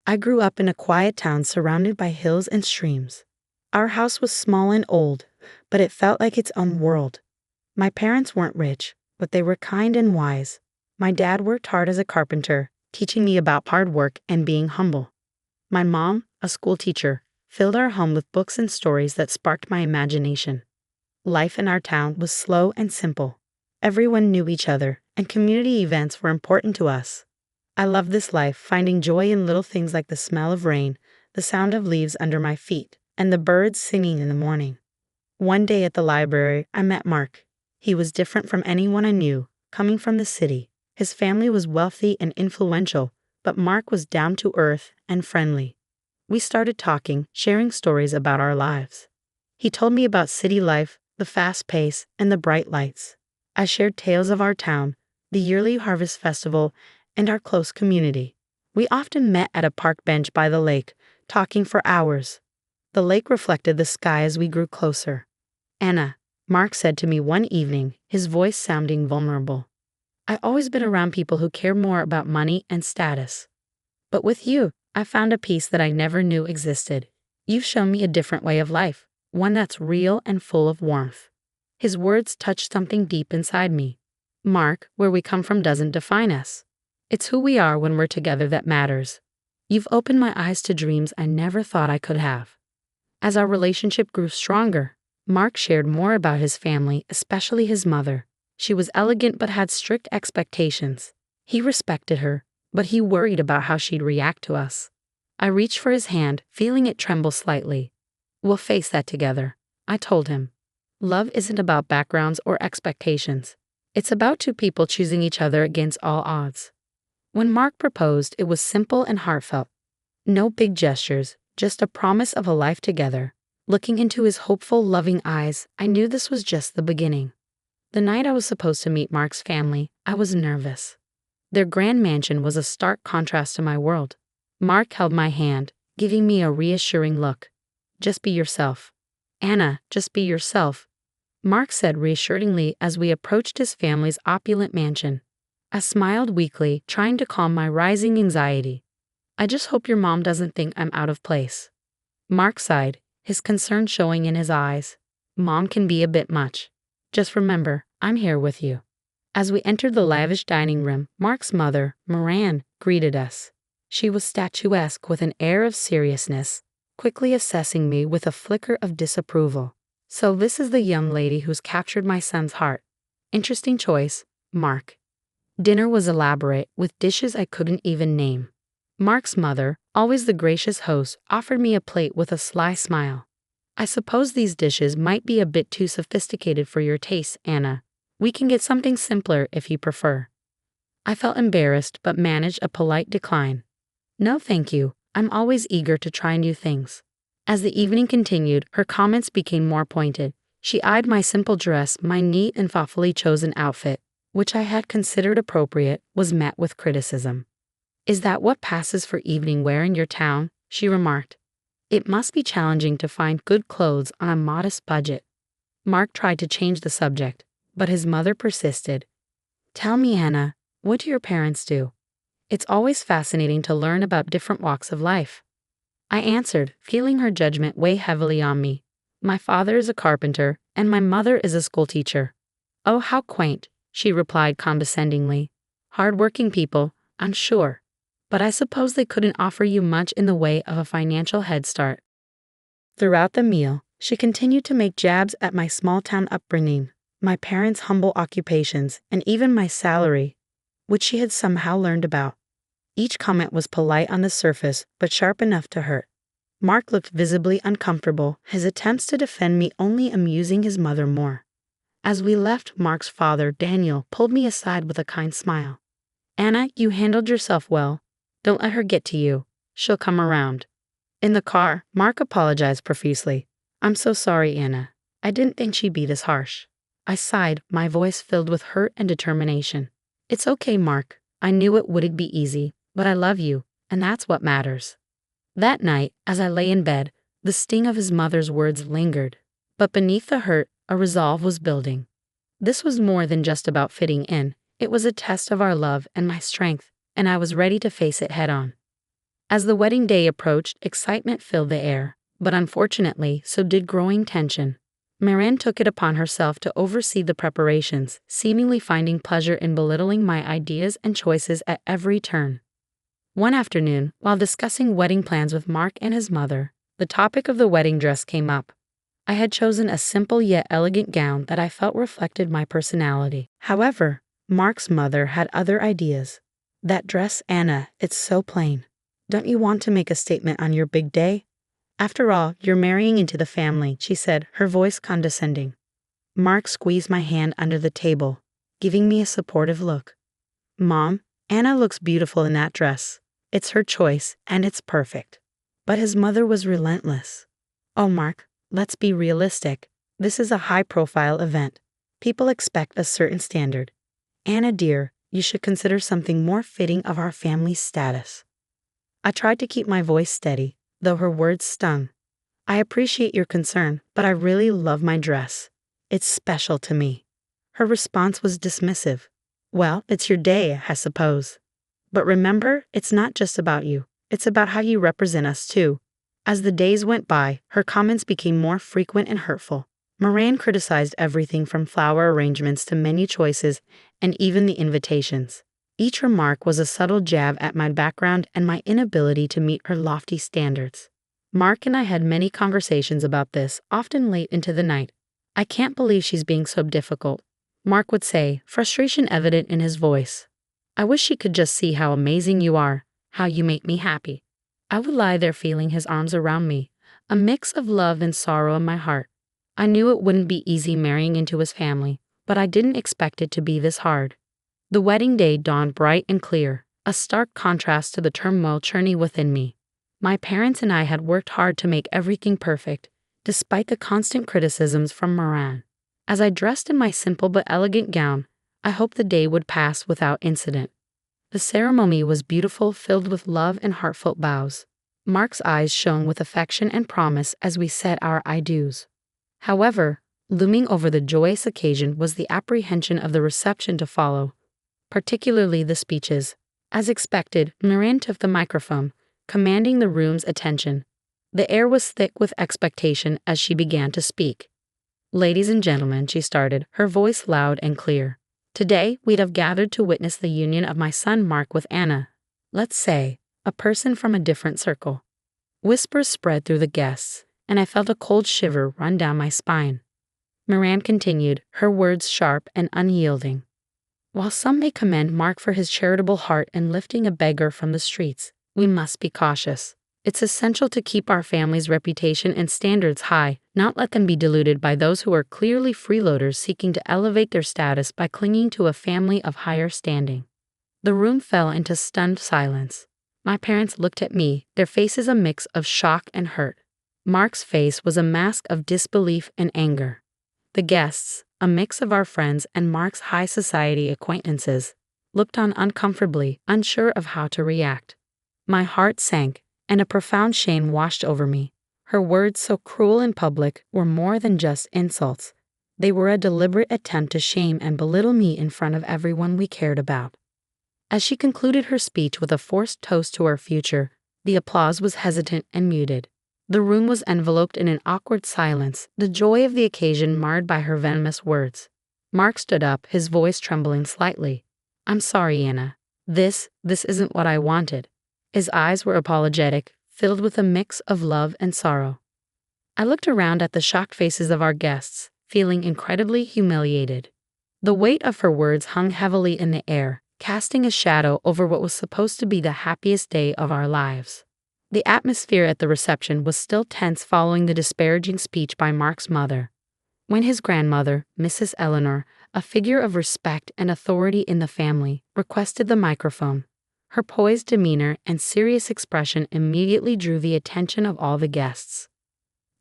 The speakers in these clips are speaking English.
I grew up in a quiet town surrounded by hills and streams. Our house was small and old, but it felt like its own world. My parents weren't rich, but they were kind and wise. My dad worked hard as a carpenter, teaching me about hard work and being humble. My mom, a school teacher, filled our home with books and stories that sparked my imagination. Life in our town was slow and simple. Everyone knew each other, and community events were important to us. I loved this life, finding joy in little things like the smell of rain, the sound of leaves under my feet, and the birds singing in the morning. One day at the library, I met Mark. He was different from anyone I knew, coming from the city. His family was wealthy and influential, but Mark was down to earth and friendly. We started talking, sharing stories about our lives. He told me about city life, the fast pace, and the bright lights. I shared tales of our town, the yearly harvest festival, and our close community. We often met at a park bench by the lake, talking for hours. The lake reflected the sky as we grew closer. "Anna," Mark said to me one evening, his voice sounding vulnerable. "I've always been around people who care more about money and status. But with you, I found a peace that I never knew existed. You've shown me a different way of life, one that's real and full of warmth." His words touched something deep inside me. "Mark, where we come from doesn't define us. It's who we are when we're together that matters. You've opened my eyes to dreams I never thought I could have." As our relationship grew stronger, Mark shared more about his family, especially his mother. She was elegant but had strict expectations. He respected her, but he worried about how she'd react to us. I reached for his hand, feeling it tremble slightly. "We'll face that together," I told him. Love isn't about backgrounds or expectations. It's about two people choosing each other against all odds. When Mark proposed, it was simple and heartfelt. No big gestures, just a promise of a life together. Looking into his hopeful, loving eyes, I knew this was just the beginning. The night I was supposed to meet Mark's family, I was nervous. Their grand mansion was a stark contrast to my world. Mark held my hand, giving me a reassuring look. "Just be yourself. Anna, just be yourself," Mark said reassuringly as we approached his family's opulent mansion. I smiled weakly, trying to calm my rising anxiety. "I just hope your mom doesn't think I'm out of place." Mark sighed, his concern showing in his eyes. "Mom can be a bit much. Just remember, I'm here with you." As we entered the lavish dining room, Mark's mother, Moran, greeted us. She was statuesque with an air of seriousness, quickly assessing me with a flicker of disapproval. "So this is the young lady who's captured my son's heart. Interesting choice, Mark." Dinner was elaborate, with dishes I couldn't even name. Mark's mother, always the gracious host, offered me a plate with a sly smile. "I suppose these dishes might be a bit too sophisticated for your tastes, Anna. We can get something simpler if you prefer." I felt embarrassed but managed a polite decline. "No thank you, I'm always eager to try new things." As the evening continued, her comments became more pointed. She eyed my simple dress, my neat and thoughtfully chosen outfit, which I had considered appropriate, was met with criticism. "Is that what passes for evening wear in your town?" she remarked. "It must be challenging to find good clothes on a modest budget." Mark tried to change the subject, but his mother persisted. "Tell me, Anna, what do your parents do? It's always fascinating to learn about different walks of life." I answered, feeling her judgment weigh heavily on me. "My father is a carpenter, and my mother is a schoolteacher." "Oh, how quaint," she replied condescendingly. "Hard-working people, I'm sure. But I suppose they couldn't offer you much in the way of a financial head start." Throughout the meal, she continued to make jabs at my small-town upbringing, my parents' humble occupations, and even my salary, which she had somehow learned about. Each comment was polite on the surface, but sharp enough to hurt. Mark looked visibly uncomfortable, his attempts to defend me only amusing his mother more. As we left, Mark's father, Daniel, pulled me aside with a kind smile. "Anna, you handled yourself well. Don't let her get to you. She'll come around." In the car, Mark apologized profusely. "I'm so sorry, Anna. I didn't think she'd be this harsh." I sighed, my voice filled with hurt and determination. "It's okay, Mark. I knew it wouldn't be easy, but I love you, and that's what matters." That night, as I lay in bed, the sting of his mother's words lingered. But beneath the hurt, a resolve was building. This was more than just about fitting in. It was a test of our love and my strength, and I was ready to face it head on. As the wedding day approached, excitement filled the air, but unfortunately, so did growing tension. Marianne took it upon herself to oversee the preparations, seemingly finding pleasure in belittling my ideas and choices at every turn. One afternoon, while discussing wedding plans with Mark and his mother, the topic of the wedding dress came up. I had chosen a simple yet elegant gown that I felt reflected my personality. However, Mark's mother had other ideas. "That dress, Anna, it's so plain. Don't you want to make a statement on your big day? After all, you're marrying into the family," she said, her voice condescending. Mark squeezed my hand under the table, giving me a supportive look. "Mom, Anna looks beautiful in that dress. It's her choice, and it's perfect." But his mother was relentless. "Oh, Mark, let's be realistic. This is a high-profile event. People expect a certain standard. Anna, dear, you should consider something more fitting of our family's status." I tried to keep my voice steady, though her words stung. "I appreciate your concern, but I really love my dress. It's special to me." Her response was dismissive. "Well, it's your day, I suppose. But remember, it's not just about you. It's about how you represent us, too." As the days went by, her comments became more frequent and hurtful. Moran criticized everything from flower arrangements to menu choices and even the invitations. Each remark was a subtle jab at my background and my inability to meet her lofty standards. Mark and I had many conversations about this, often late into the night. "I can't believe she's being so difficult," Mark would say, frustration evident in his voice. "I wish she could just see how amazing you are, how you make me happy." I would lie there feeling his arms around me, a mix of love and sorrow in my heart. I knew it wouldn't be easy marrying into his family, but I didn't expect it to be this hard. The wedding day dawned bright and clear, a stark contrast to the turmoil churning within me. My parents and I had worked hard to make everything perfect, despite the constant criticisms from Moran. As I dressed in my simple but elegant gown, I hoped the day would pass without incident. The ceremony was beautiful, filled with love and heartfelt vows. Mark's eyes shone with affection and promise as we said our I do's. However, looming over the joyous occasion was the apprehension of the reception to follow, particularly the speeches. As expected, Moran took the microphone, commanding the room's attention. The air was thick with expectation as she began to speak. "Ladies and gentlemen," she started, her voice loud and clear. "Today, we'd have gathered to witness the union of my son Mark with Anna. Let's say, a person from a different circle." Whispers spread through the guests, and I felt a cold shiver run down my spine. Moran continued, her words sharp and unyielding. "While some may commend Mark for his charitable heart in lifting a beggar from the streets, we must be cautious. It's essential to keep our family's reputation and standards high, not let them be diluted by those who are clearly freeloaders seeking to elevate their status by clinging to a family of higher standing." The room fell into stunned silence. My parents looked at me, their faces a mix of shock and hurt. Mark's face was a mask of disbelief and anger. The guests, a mix of our friends and Mark's high society acquaintances, looked on uncomfortably, unsure of how to react. My heart sank, and a profound shame washed over me. Her words, so cruel in public, were more than just insults. They were a deliberate attempt to shame and belittle me in front of everyone we cared about. As she concluded her speech with a forced toast to our future, the applause was hesitant and muted. The room was enveloped in an awkward silence, the joy of the occasion marred by her venomous words. Mark stood up, his voice trembling slightly. "I'm sorry, Anna. This isn't what I wanted." His eyes were apologetic, filled with a mix of love and sorrow. I looked around at the shocked faces of our guests, feeling incredibly humiliated. The weight of her words hung heavily in the air, casting a shadow over what was supposed to be the happiest day of our lives. The atmosphere at the reception was still tense following the disparaging speech by Mark's mother. When his grandmother, Mrs. Eleanor, a figure of respect and authority in the family, requested the microphone, her poised demeanor and serious expression immediately drew the attention of all the guests.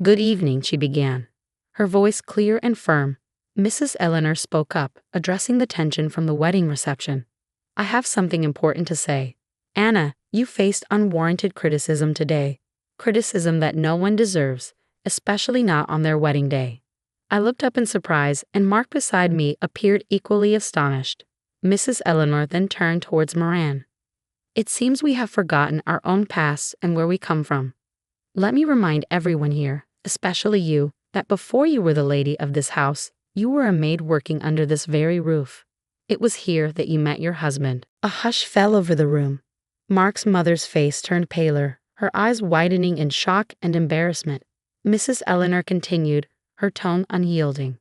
"Good evening," she began, her voice clear and firm. Mrs. Eleanor spoke up, addressing the tension from the wedding reception. "I have something important to say. Anna, you faced unwarranted criticism today, criticism that no one deserves, especially not on their wedding day." I looked up in surprise, and Mark beside me appeared equally astonished. Mrs. Eleanor then turned towards Moran. It seems we have forgotten our own past and where we come from. Let me remind everyone here, especially you, that before you were the lady of this house, you were a maid working under this very roof. It was here that you met your husband." A hush fell over the room. Mark's mother's face turned paler, her eyes widening in shock and embarrassment. Mrs. Eleanor continued, her tone unyielding.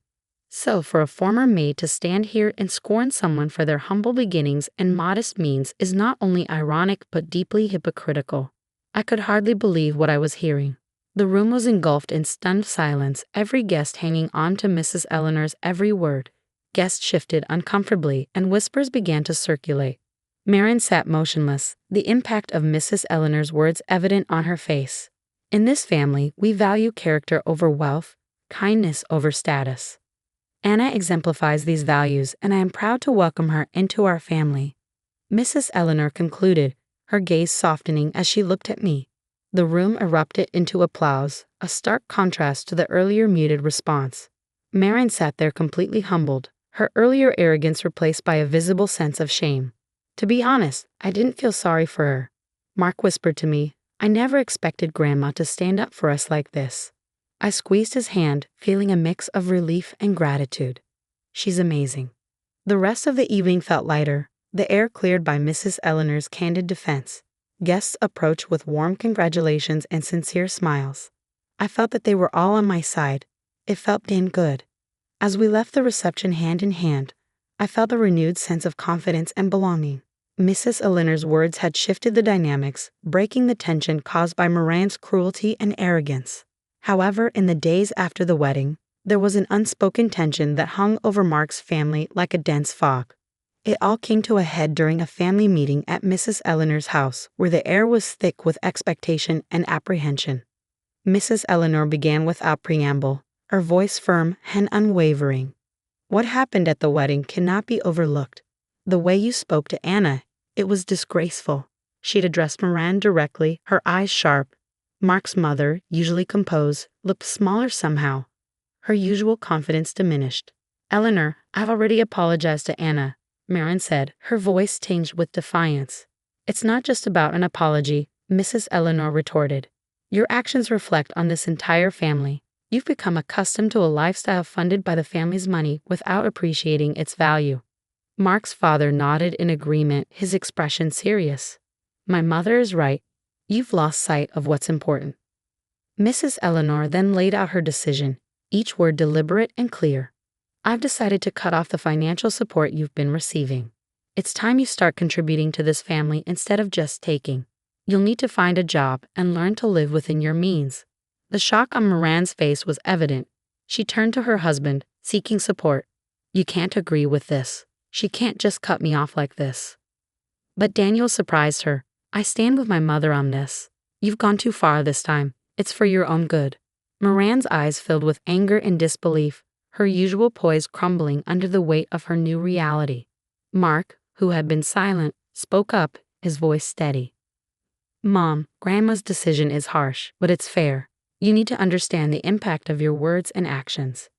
"So for a former maid to stand here and scorn someone for their humble beginnings and modest means is not only ironic but deeply hypocritical." I could hardly believe what I was hearing. The room was engulfed in stunned silence, every guest hanging on to Mrs. Eleanor's every word. Guests shifted uncomfortably, and whispers began to circulate. Marian sat motionless, the impact of Mrs. Eleanor's words evident on her face. "In this family, we value character over wealth, kindness over status. Anna exemplifies these values, and I am proud to welcome her into our family," Mrs. Eleanor concluded, her gaze softening as she looked at me. The room erupted into applause, a stark contrast to the earlier muted response. Marian sat there completely humbled, her earlier arrogance replaced by a visible sense of shame. To be honest, I didn't feel sorry for her. Mark whispered to me, "I never expected Grandma to stand up for us like this." I squeezed his hand, feeling a mix of relief and gratitude. "She's amazing." The rest of the evening felt lighter, the air cleared by Mrs. Eleanor's candid defense. Guests approached with warm congratulations and sincere smiles. I felt that they were all on my side. It felt damn good. As we left the reception hand in hand, I felt a renewed sense of confidence and belonging. Mrs. Eleanor's words had shifted the dynamics, breaking the tension caused by Moran's cruelty and arrogance. However, in the days after the wedding, there was an unspoken tension that hung over Mark's family like a dense fog. It all came to a head during a family meeting at Mrs. Eleanor's house, where the air was thick with expectation and apprehension. Mrs. Eleanor began without preamble, her voice firm and unwavering. "What happened at the wedding cannot be overlooked. The way you spoke to Anna, it was disgraceful." She'd addressed Moran directly, her eyes sharp. Mark's mother, usually composed, looked smaller somehow. Her usual confidence diminished. "Eleanor, I've already apologized to Anna," Moran said, her voice tinged with defiance. "It's not just about an apology," Mrs. Eleanor retorted. "Your actions reflect on this entire family. You've become accustomed to a lifestyle funded by the family's money without appreciating its value." Mark's father nodded in agreement, his expression serious. "My mother is right. You've lost sight of what's important." Mrs. Eleanor then laid out her decision, each word deliberate and clear. "I've decided to cut off the financial support you've been receiving. It's time you start contributing to this family instead of just taking. You'll need to find a job and learn to live within your means." The shock on Moran's face was evident. She turned to her husband, seeking support. "You can't agree with this. She can't just cut me off like this." But Daniel surprised her. "I stand with my mother on this. You've gone too far this time. It's for your own good." Moran's eyes filled with anger and disbelief, her usual poise crumbling under the weight of her new reality. Mark, who had been silent, spoke up, his voice steady. "Mom, Grandma's decision is harsh, but it's fair. You need to understand the impact of your words and actions."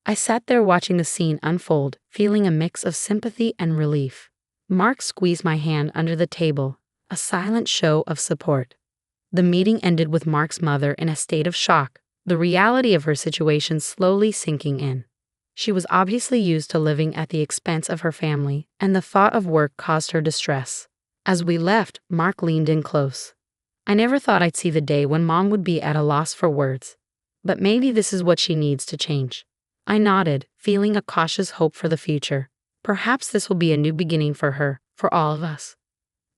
I sat there watching the scene unfold, feeling a mix of sympathy and relief. Mark squeezed my hand under the table, a silent show of support. The meeting ended with Mark's mother in a state of shock, the reality of her situation slowly sinking in. She was obviously used to living at the expense of her family, and the thought of work caused her distress. As we left, Mark leaned in close. "I never thought I'd see the day when Mom would be at a loss for words. But maybe this is what she needs to change." I nodded, feeling a cautious hope for the future. Perhaps this will be a new beginning for her, for all of us.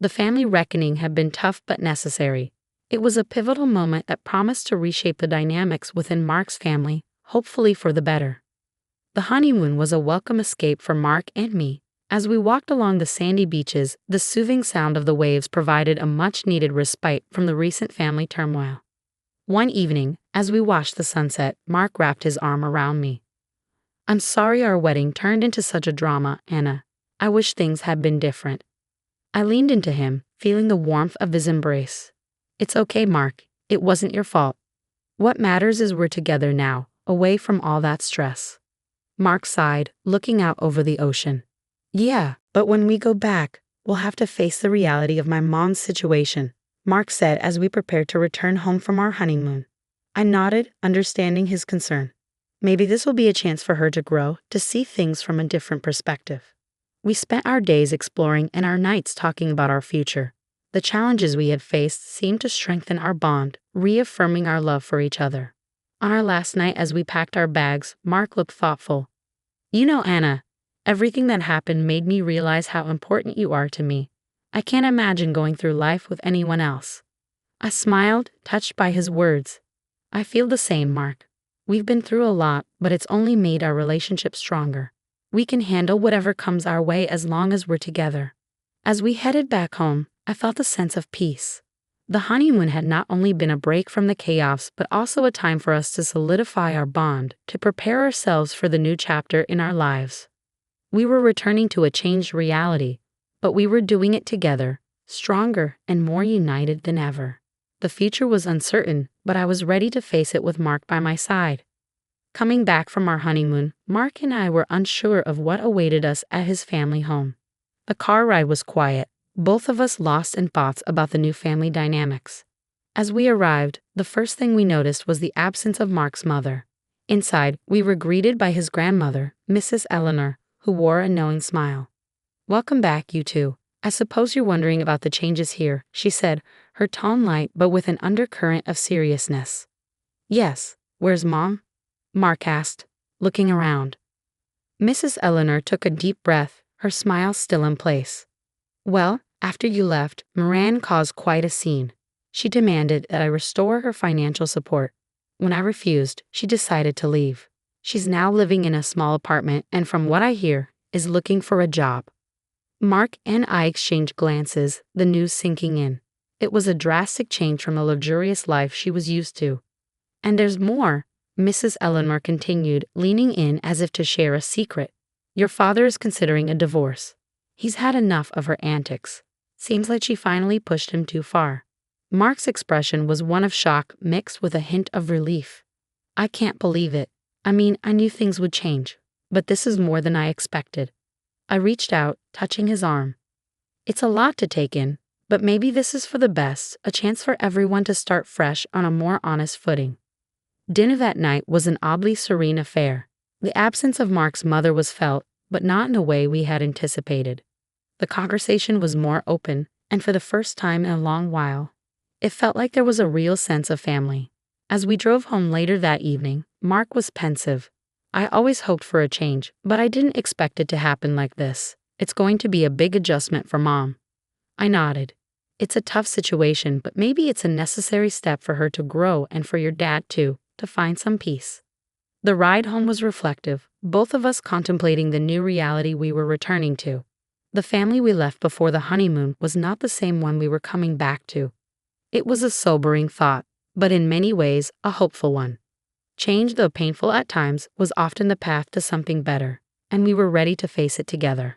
The family reckoning had been tough but necessary. It was a pivotal moment that promised to reshape the dynamics within Mark's family, hopefully for the better. The honeymoon was a welcome escape for Mark and me. As we walked along the sandy beaches, the soothing sound of the waves provided a much-needed respite from the recent family turmoil. One evening, as we watched the sunset, Mark wrapped his arm around me. "I'm sorry our wedding turned into such a drama, Anna. I wish things had been different." I leaned into him, feeling the warmth of his embrace. "It's okay, Mark. It wasn't your fault. What matters is we're together now, away from all that stress." Mark sighed, looking out over the ocean. "Yeah, but when we go back, We'll have to face the reality of my mom's situation, Mark said as we prepared to return home from our honeymoon. I nodded, understanding his concern. Maybe this will be a chance for her to grow, to see things from a different perspective. We spent our days exploring and our nights talking about our future. The challenges we had faced seemed to strengthen our bond, reaffirming our love for each other. On our last night as we packed our bags, Mark looked thoughtful. You know, Anna, everything that happened made me realize how important you are to me. I can't imagine going through life with anyone else. I smiled, touched by his words. I feel the same, Mark. We've been through a lot, but it's only made our relationship stronger. We can handle whatever comes our way as long as we're together. As we headed back home, I felt a sense of peace. The honeymoon had not only been a break from the chaos, but also a time for us to solidify our bond, to prepare ourselves for the new chapter in our lives. We were returning to a changed reality, but we were doing it together, stronger and more united than ever. The future was uncertain, but I was ready to face it with Mark by my side. Coming back from our honeymoon, Mark and I were unsure of what awaited us at his family home. The car ride was quiet, both of us lost in thoughts about the new family dynamics. As we arrived, the first thing we noticed was the absence of Mark's mother. Inside, we were greeted by his grandmother, Mrs. Eleanor, who wore a knowing smile. "Welcome back, you two. I suppose you're wondering about the changes here," she said, her tone light but with an undercurrent of seriousness. "Yes, where's Mom?" Mark asked, looking around. Mrs. Eleanor took a deep breath, her smile still in place. "Well, after you left, Moran caused quite a scene. She demanded that I restore her financial support. When I refused, she decided to leave. She's now living in a small apartment and from what I hear, is looking for a job." Mark and I exchanged glances, the news sinking in. It was a drastic change from the luxurious life she was used to. "And there's more," Mrs. Eleanor continued, leaning in as if to share a secret. "Your father is considering a divorce. He's had enough of her antics. Seems like she finally pushed him too far." Mark's expression was one of shock mixed with a hint of relief. "I can't believe it. I mean, I knew things would change, but this is more than I expected." I reached out, touching his arm. "It's a lot to take in, but maybe this is for the best, a chance for everyone to start fresh on a more honest footing." Dinner that night was an oddly serene affair. The absence of Mark's mother was felt, but not in a way we had anticipated. The conversation was more open, and for the first time in a long while, it felt like there was a real sense of family. As we drove home later that evening, Mark was pensive. "I always hoped for a change, but I didn't expect it to happen like this. It's going to be a big adjustment for Mom." I nodded. "It's a tough situation, but maybe it's a necessary step for her to grow and for your dad too, to find some peace." The ride home was reflective, both of us contemplating the new reality we were returning to. The family we left before the honeymoon was not the same one we were coming back to. It was a sobering thought, but in many ways a hopeful one. Change, though painful at times, was often the path to something better, and we were ready to face it together.